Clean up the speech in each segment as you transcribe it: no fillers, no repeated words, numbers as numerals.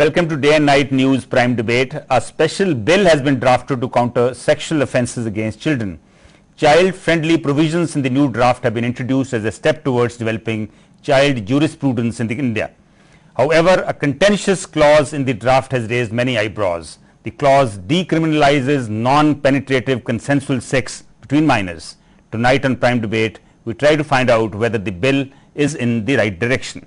Welcome to Day and Night News Prime Debate. A special bill has been drafted to counter sexual offences against children. Child-friendly provisions in the new draft have been introduced as a step towards developing child jurisprudence in India. However, a contentious clause in the draft has raised many eyebrows. The clause decriminalizes non-penetrative consensual sex between minors. Tonight on Prime Debate, we try to find out whether the bill is in the right direction.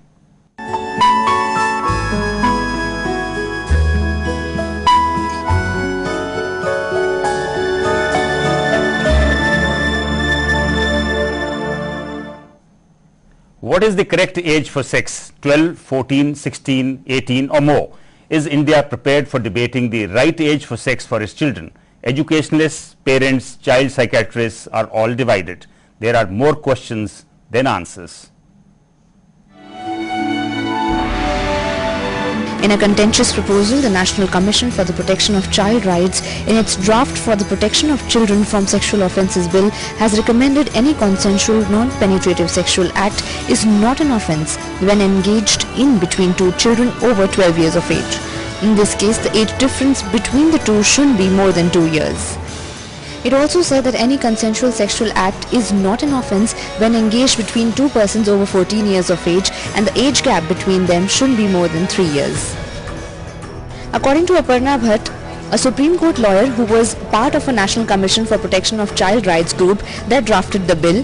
What is the correct age for sex? 12, 14, 16, 18 or more? Is India prepared for debating the right age for sex for its children? Educationalists, parents, child psychiatrists are all divided. There are more questions than answers. In a contentious proposal, the National Commission for the Protection of Child Rights, in its draft for the Protection of Children from Sexual Offences Bill, has recommended any consensual non-penetrative sexual act is not an offence when engaged in between two children over 12 years of age. In this case, the age difference between the two shouldn't be more than 2 years. It also said that any consensual sexual act is not an offence when engaged between two persons over 14 years of age and the age gap between them shouldn't be more than 3 years. According to Aparna Bhatt, a Supreme Court lawyer who was part of a National Commission for Protection of Child Rights group that drafted the bill,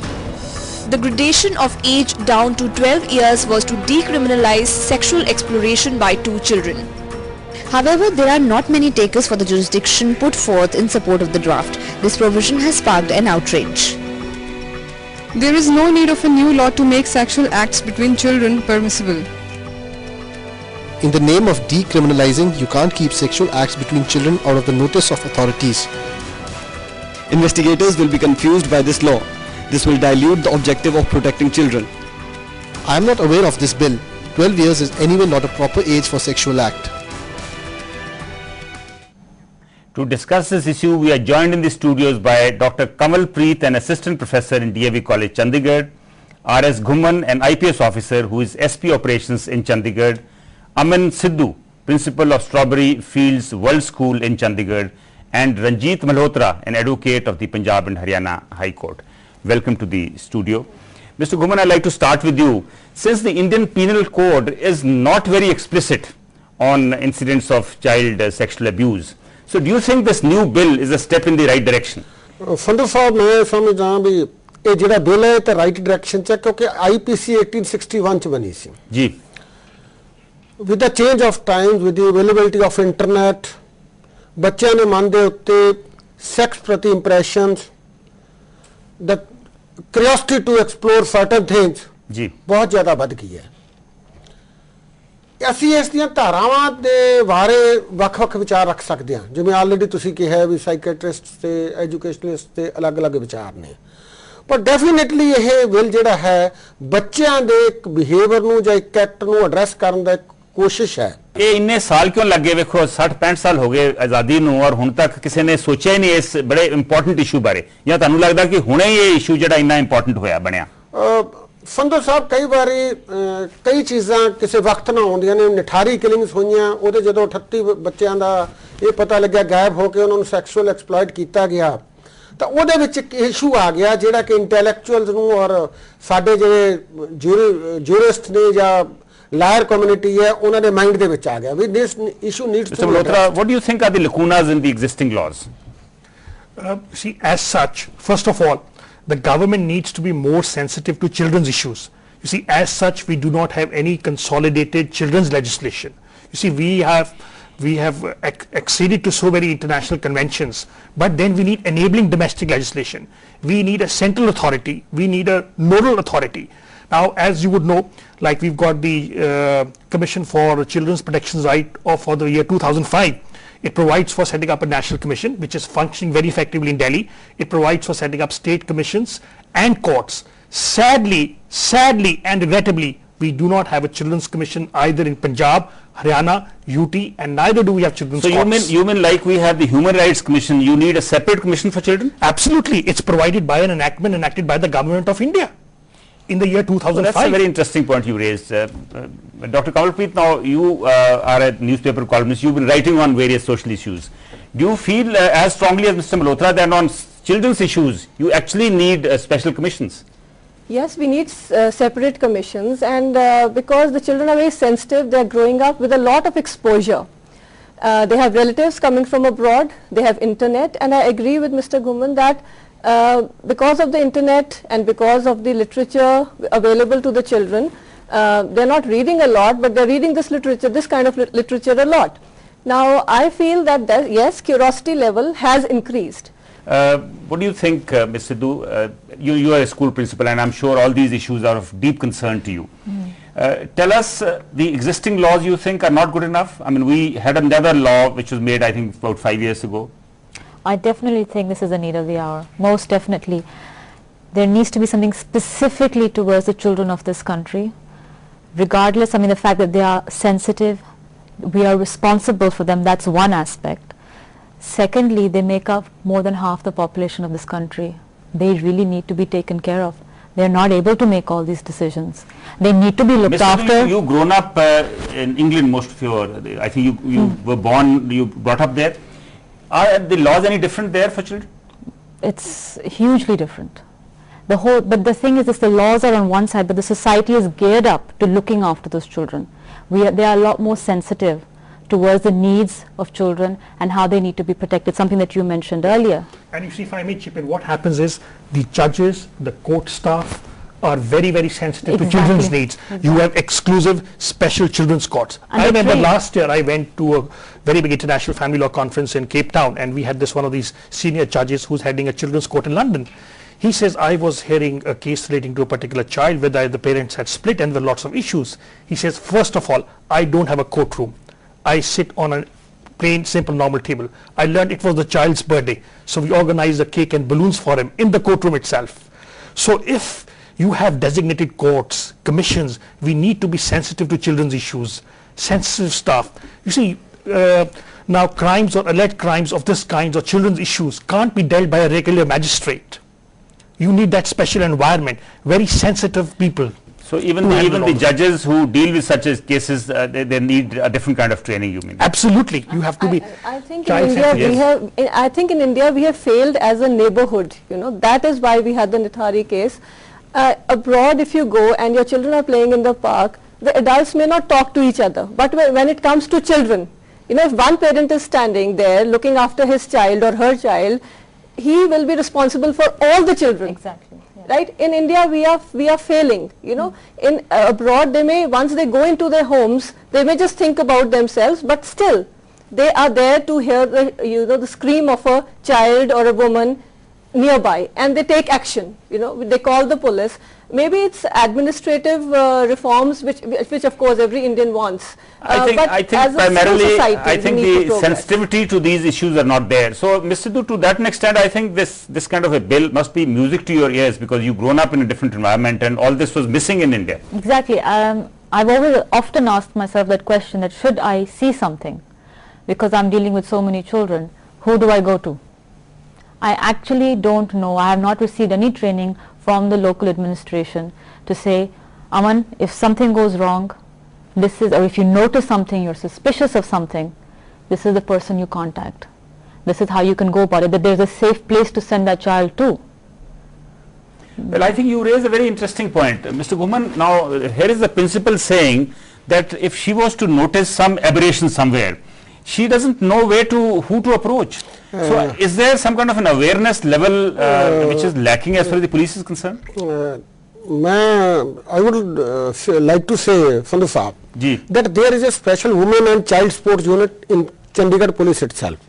the gradation of age down to 12 years was to decriminalize sexual exploration by two children. However, there are not many takers for the jurisdiction put forth in support of the draft. This provision has sparked an outrage. There is no need of a new law to make sexual acts between children permissible. In the name of decriminalizing, you can't keep sexual acts between children out of the notice of authorities. Investigators will be confused by this law. This will dilute the objective of protecting children. I am not aware of this bill. 12 years is anyway not a proper age for sexual act. To discuss this issue, we are joined in the studios by Dr. Kamal Preet, an assistant professor in DAV College, Chandigarh, R.S. Ghumman, an IPS officer who is SP operations in Chandigarh, Aman Sidhu, principal of Strawberry Fields World School in Chandigarh, and Ranjit Malhotra, an advocate of the Punjab and Haryana High Court. Welcome to the studio. Mr. Ghumman, I'd like to start with you. Since the Indian Penal Code is not very explicit on incidents of child sexual abuse, so do you think this new bill is a step in the right direction? Fundu Sahab, मैं समझदा भी ये जिहड़ा bill है ते right direction च क्योंकि IPC 1861 च बनी सी जी. With the change of times, with the availability of internet, बच्चों ने मन दे उत्ते sex प्रति impressions, the curiosity to explore certain things जी बहुत ज़्यादा बढ़ गई है. ਅਸੀਂ ਇਸ ਦੀਆਂ ਧਾਰਾਵਾਂ ਦੇ ਬਾਰੇ ਵੱਖ-ਵੱਖ ਵਿਚਾਰ ਰੱਖ ਸਕਦੇ ਹਾਂ, ਜਿਵੇਂ ਆਲਰੇਡੀ ਤੁਸੀਂ ਕਿਹਾ ਵੀ ਸਾਈਕੈਟ੍ਰਿਸਟ ਤੇ ਐਜੂਕੇਸ਼ਨਲਿਸਟ ਤੇ ਅਲੱਗ-ਅਲੱਗ ਵਿਚਾਰ ਨੇ, ਪਰ ਡੈਫੀਨਿਟਲੀ ਇਹ ਬਿੱਲ ਜਿਹੜਾ ਹੈ ਬੱਚਿਆਂ ਦੇ ਇੱਕ ਬਿਹੇਵੀਅਰ ਨੂੰ ਜਾਂ ਇੱਕ ਐਕਟ ਨੂੰ ਐਡਰੈਸ ਕਰਨ ਦਾ ਇੱਕ ਕੋਸ਼ਿਸ਼ ਹੈ. ਇਹ ਇੰਨੇ ਸਾਲ ਕਿਉਂ ਲੱਗੇ? ਵੇਖੋ 60-65 ਸਾਲ ਹੋ ਗਏ ਆਜ਼ਾਦੀ ਨੂੰ ਔਰ ਹੁਣ ਤੱਕ ਕਿਸੇ ਨੇ ਸੋਚਿਆ ਹੀ ਨਹੀਂ ਇਸ ਬੜੇ ਇੰਪੋਰਟੈਂਟ ਇਸ਼ੂ ਬਾਰੇ, ਜਾਂ ਤੁਹਾਨੂੰ ਲੱਗਦਾ ਕਿ ਹੁਣੇ ਹੀ ਇਹ ਇਸ਼ੂ ਜਿਹੜਾ ਇੰਨਾ ਇੰਪੋਰਟੈਂਟ ਹੋਇਆ ਬਣਿਆ? संधू साहब कई बारी कई चीज़ा किसी वक्त ना आउंदियां ने. निठारी किलिंग्स होईयां उहदे जदों 38 बच्चों का ये पता लग्या गायब होकर उन्होंने सैक्सुअल एक्सप्लॉइट किया गया, तो उहदे विच एक इशू आ गया जिहड़ा कि इंटैलेक्चुअल्स नूं और साडे जिहड़े ज्यूरिस्ट ने या लायर कम्युनिटी है उन्होंने माइंड दे विच आ गया भी this issue needs to. What do you think are the lacunas in the existing laws? See, as such, first of all, the government needs to be more sensitive to children's issues. You see, as such, we do not have any consolidated children's legislation. You see, we have acceded to so many international conventions, but then we need enabling domestic legislation. We need a central authority. We need a nodal authority. Now, as you would know, like we've got the Commission for Children's Protection Right for the year 2005. It provides for setting up a national commission which is functioning very effectively in Delhi. It provides for setting up state commissions and courts. Sadly and regrettably, we do not have a children's commission either in Punjab, Haryana, UT, and neither do we have children's courts. So you mean like we have the Human Rights Commission, you need a separate commission for children? Absolutely. It's provided by an enactment enacted by the government of India. in the year 2005. That's a very interesting point you raised. Dr. Kamalpreet, now you are a newspaper columnist. You've been writing on various social issues. Do you feel as strongly as Mr. Malhotra that on children's issues you actually need special commissions? Yes, we need separate commissions, and because the children are very sensitive, they are growing up with a lot of exposure. They have relatives coming from abroad, they have internet, and I agree with Mr. Ghumman that because of the internet and because of the literature available to the children, they're not reading a lot, but they're reading this literature, this kind of literature a lot. Now, I feel that yes, curiosity level has increased. What do you think, Ms. Sidhu? You are a school principal, and I'm sure all these issues are of deep concern to you. Tell us, the existing laws you think are not good enough? I mean, we had another law which was made, I think, about 5 years ago. I definitely think this is the need of the hour, most definitely. There needs to be something specifically towards the children of this country. Regardless, I mean, the fact that they are sensitive, we are responsible for them, that's one aspect. Secondly, they make up more than half the population of this country. They really need to be taken care of. They are not able to make all these decisions. They need to be looked after. You grown up in England, most of your, I think you were born, you brought up there. Are the laws any different there for children? It's hugely different. But the thing is, the laws are on one side, but the society is geared up to looking after those children. They are a lot more sensitive towards the needs of children and how they need to be protected, something that you mentioned earlier. And you see, if I may chip in, what happens is the judges, the court staff are very, very sensitive to children's needs. You have exclusive special children's courts. I remember last year I went to a very big international family law conference in Cape Town, and we had one of these senior judges who's heading a children's court in London. He says, I was hearing a case relating to a particular child where the parents had split and there were lots of issues. He says, first of all, I don't have a courtroom. I sit on a plain, simple, normal table. I learned it was the child's birthday, so we organized a cake and balloons for him in the courtroom itself. So if you have designated courts, commissions, we need to be sensitive to children's issues, sensitive stuff. You see, now crimes or alleged crimes of this kind or children's issues can't be dealt by a regular magistrate. You need that special environment, very sensitive people. So even the judges who deal with such cases, they need a different kind of training, you mean? Absolutely. You have to be. I think in India we have failed as a neighborhood. You know, that is why we had the Nithari case. Abroad, if you go and your children are playing in the park, the adults may not talk to each other. But when it comes to children, you know, if one parent is standing there looking after his child or her child, he will be responsible for all the children. Exactly. Right? In India, we are failing. You know, in abroad, they may, once they go into their homes, they may just think about themselves, but still, they are there to hear the scream of a child or a woman nearby, and they take action. You know, they call the police. Maybe it's administrative reforms, which of course every Indian wants. I think primarily, I think the sensitivity to these issues are not there. So, Mr. Sidhu, to that extent, I think this kind of a bill must be music to your ears, because you've grown up in a different environment, and all this was missing in India. Exactly. I've often asked myself that question, that should I see something, because I'm dealing with so many children, who do I go to? I actually don't know. I have not received any training from the local administration to say, Aman, if something goes wrong, or if you notice something, you're suspicious of something, this is the person you contact. This is how you can go about it, that there's a safe place to send that child to. Well, I think you raise a very interesting point. Mr. Ghumman, now here is the principal saying that if she was to notice some aberration somewhere, she doesn't know who to approach. So is there some kind of an awareness level which is lacking as far as the police is concerned? I would like to say, Sandhu Saab, that there is a special women and child sports unit in Chandigarh police itself.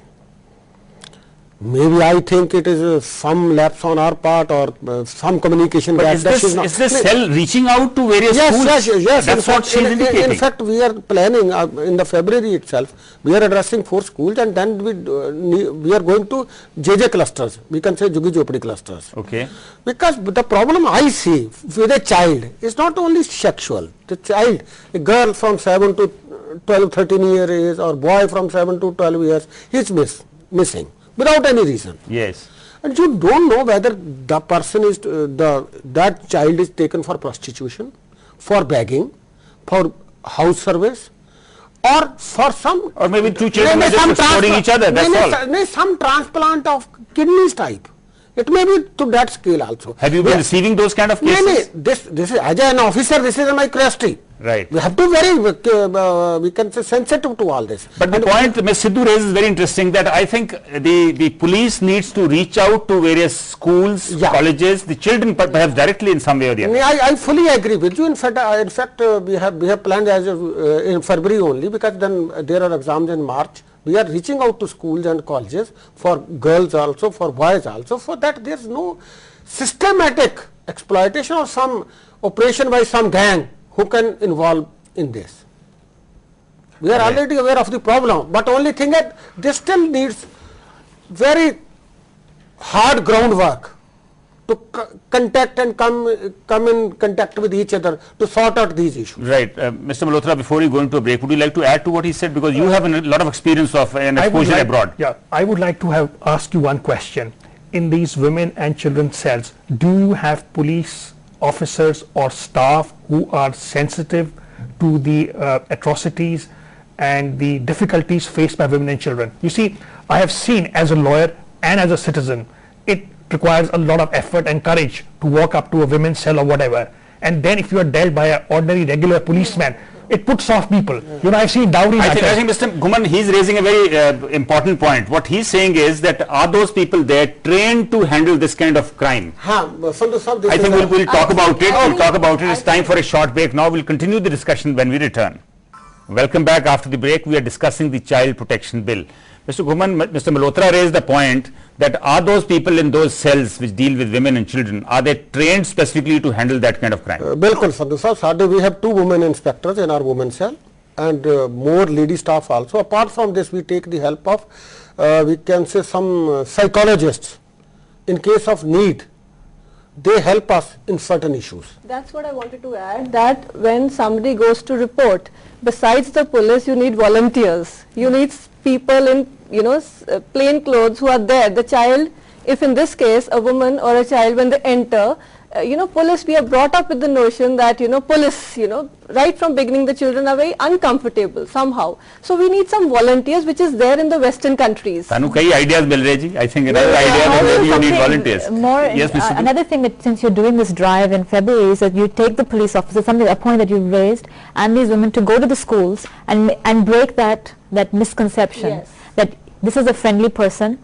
Maybe I think it is some lapse on our part or some communication gap. Is this cell reaching out to various schools? Yes. That's what she is indicating. In fact, we are planning in the February itself. We are addressing 4 schools, and then we are going to JJ clusters. We can say Juggi Jopadi clusters. Okay. Because the problem I see with a child is not only sexual. The child, a girl from 7 to 12, 13 years age, or boy from 7 to 12 years, he is missing. Without any reason. Yes. And you don't know whether the person is that child is taken for prostitution, for begging, for house service, or for some, or maybe two children are just exploring each other. That's all. Some transplant of kidneys type. It may be to that scale also. Have you been receiving those kind of cases? This is, as an officer, this is my curiosity. Right. We have to very, we can say, sensitive to all this. But the point Ms. Sidhu raises is very interesting, that I think the police needs to reach out to various schools, colleges, the children perhaps directly in some way or the other. I fully agree with you. In fact, we have planned as in February only, because then there are exams in March. We are reaching out to schools and colleges, for girls also, for boys also. For that, there is no systematic exploitation of some operation by some gang who can involve in this. We are already aware of the problem, but only thing that this still needs very hard groundwork to contact and come in contact with each other to sort out these issues. Right. Mr. Malhotra, before you go into a break, would you like to add to what he said? Because you have a lot of experience of an exposure abroad. Yeah, I would like to ask you one question. In these women and children cells, do you have police officers or staff who are sensitive to the atrocities and the difficulties faced by women and children? You see, I have seen as a lawyer and as a citizen, it requires a lot of effort and courage to walk up to a women's cell or whatever. And then if you are dealt by an ordinary regular policeman, it puts off people. You know, I've seen dowry matters. I think Mr. Ghumman, he's raising a very important point. What he's saying is that are those people there trained to handle this kind of crime? I think we'll talk about it. We'll talk about it. It's time for a short break now. We'll continue the discussion when we return. Welcome back. After the break, we are discussing the Child Protection Bill. Mr. Ghumman, Mr. Malhotra raised the point that are those people in those cells which deal with women and children, are they trained specifically to handle that kind of crime? Bilkul, Sandhu Sahab. We have 2 women inspectors in our women's cell, and more lady staff also. Apart from this, we take the help of, we can say, some psychologists. In case of need, they help us in certain issues. That's what I wanted to add, that when somebody goes to report, besides the police, you need volunteers. You need people in, plain clothes who are there. The child, if in this case a woman or a child, when they enter, police, we are brought up with the notion that, police, right from beginning the children are very uncomfortable somehow. So we need some volunteers, which is there in the Western countries. Tanu, kai ideas mil rahe ji. I think another idea that maybe you need volunteers. Yes, another thing that since you're doing this drive in February is that you take the police officers, a point that you've raised, and these women to go to the schools and break that misconception that this is a friendly person,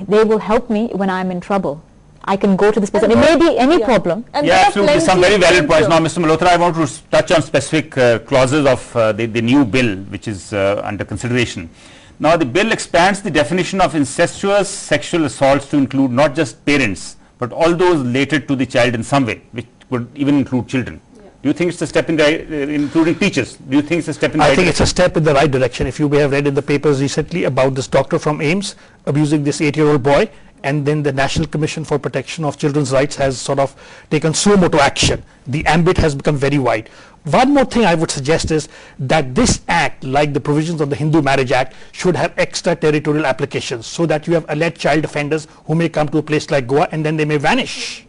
they will help me when I'm in trouble. I can go to this person. It may be any problem. And absolutely. Some very valid points. Now, Mr. Malhotra, I want to touch on specific clauses of the new bill which is under consideration. Now, the bill expands the definition of incestuous sexual assaults to include not just parents, but all those related to the child in some way, which would even include children. Do you think it's a step in the including teachers? Do you think it's a step in the right direction? I think it's a step in the right direction. If you may have read in the papers recently about this doctor from AIIMS abusing this 8-year-old boy, and then the National Commission for Protection of Children's Rights has sort of taken suo motu action. The ambit has become very wide. One more thing I would suggest is that this act, like the provisions of the Hindu Marriage Act, should have extraterritorial applications, so that you have alleged child offenders who may come to a place like Goa and then they may vanish.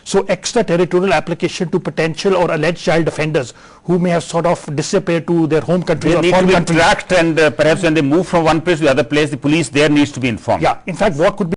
So extraterritorial application to potential or alleged child offenders who may have sort of disappeared to their home countries or foreign countries. They need to be tracked, and perhaps when they move from one place to the other place, the police there needs to be informed. Yeah, in fact, what could be